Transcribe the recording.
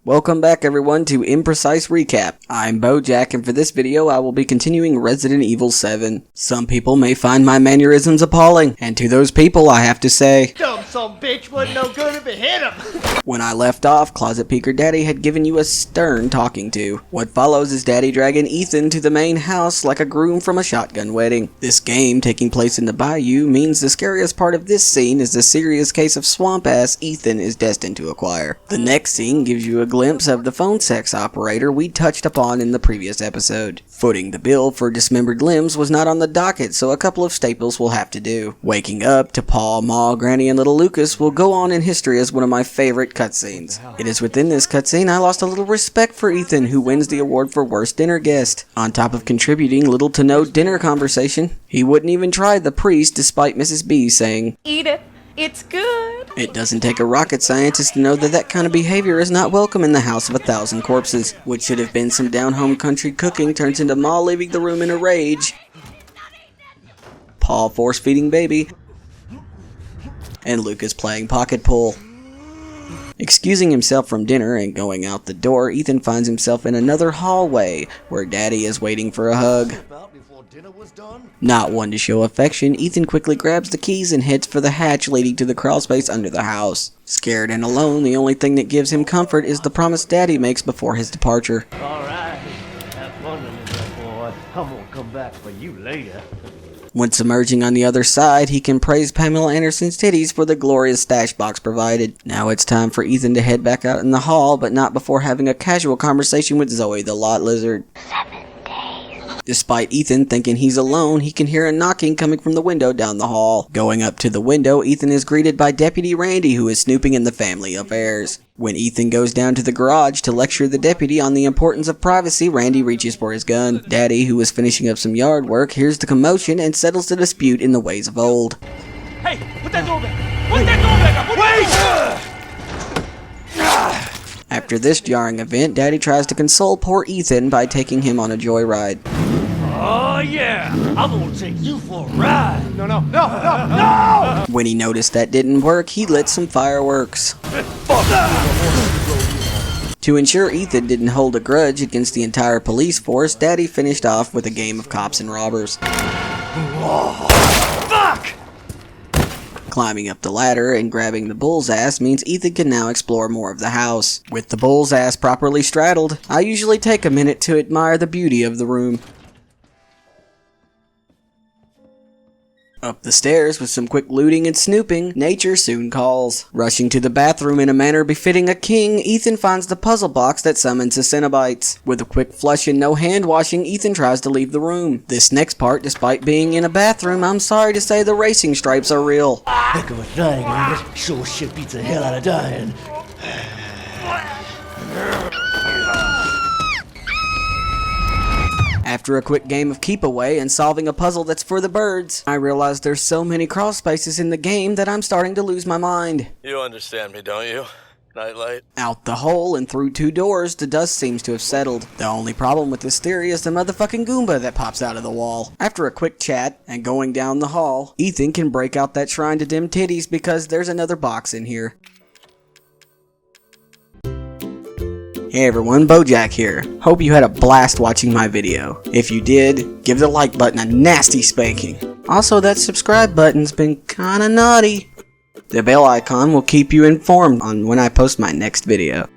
Welcome back everyone to Imprecise Recap. I'm Bojack, and for this video I will be continuing Resident Evil 7. Some people may find my mannerisms appalling, and to those people I have to say, dumb son bitch wasn't no good if it hit him. When I left off, Closet Peeker Daddy had given you a stern talking to. What follows is Daddy dragging Ethan to the main house like a groom from a shotgun wedding. This game, taking place in the bayou, means the scariest part of this scene is the serious case of swamp ass Ethan is destined to acquire. The next scene gives you a glimpse of the phone sex operator we touched upon in the previous episode. Footing the bill for dismembered limbs was not on the docket, so a couple of staples will have to do. Waking up to Pa, Ma, Granny, and little Lucas will go on in history as one of my favorite cutscenes. It is within this cutscene I lost a little respect for Ethan, who wins the award for worst dinner guest. On top of contributing little to no dinner conversation, he wouldn't even try the priest despite Mrs. B saying, "Eat it. It's good." It doesn't take a rocket scientist to know that that kind of behavior is not welcome in the house of 1,000 corpses. What should have been some down-home country cooking turns into Ma leaving the room in a rage, Pa force-feeding baby, and Lucas playing pocket pool. Excusing himself from dinner and going out the door, Ethan finds himself in another hallway where Daddy is waiting for a hug. Not one to show affection, Ethan quickly grabs the keys and heads for the hatch leading to the crawlspace under the house. Scared and alone, the only thing that gives him comfort is the promise Daddy makes before his departure. Alright, have fun in it, boy. I'm gonna come back for you later. Once emerging on the other side, he can praise Pamela Anderson's titties for the glorious stash box provided. Now it's time for Ethan to head back out in the hall, but not before having a casual conversation with Zoe the Lot Lizard. 7 days. Despite Ethan thinking he's alone, he can hear a knocking coming from the window down the hall. Going up to the window, Ethan is greeted by Deputy Randy, who is snooping in the family affairs. When Ethan goes down to the garage to lecture the deputy on the importance of privacy, Randy reaches for his gun. Daddy, who is finishing up some yard work, hears the commotion and settles the dispute in the ways of old. Hey, put that door back! Put that door back! Wait! After this jarring event, Daddy tries to console poor Ethan by taking him on a joyride. Oh yeah, I'm gonna take you for a ride. No! When he noticed that didn't work, he lit some fireworks. To ensure Ethan didn't hold a grudge against the entire police force, Daddy finished off with a game of cops and robbers. Fuck! Climbing up the ladder and grabbing the bull's ass means Ethan can now explore more of the house. With the bull's ass properly straddled, I usually take a minute to admire the beauty of the room. Up the stairs with some quick looting and snooping, nature soon calls. Rushing to the bathroom in a manner befitting a king, Ethan finds the puzzle box that summons the Cenobites. With a quick flush and no hand washing, Ethan tries to leave the room. This next part, despite being in a bathroom, I'm sorry to say the racing stripes are real. Heck of a thing, ain't it? Sure shit beats the hell out of dying. After a quick game of keep away and solving a puzzle that's for the birds, I realize there's so many crawl spaces in the game that I'm starting to lose my mind. You understand me, don't you? Nightlight? Out the hole and through 2 doors, the dust seems to have settled. The only problem with this theory is the motherfucking Goomba that pops out of the wall. After a quick chat and going down the hall, Ethan can break out that shrine to dim titties because there's another box in here. Hey everyone, Bojack here. Hope you had a blast watching my video. If you did, give the like button a nasty spanking. Also, that subscribe button's been kinda naughty. The bell icon will keep you informed on when I post my next video.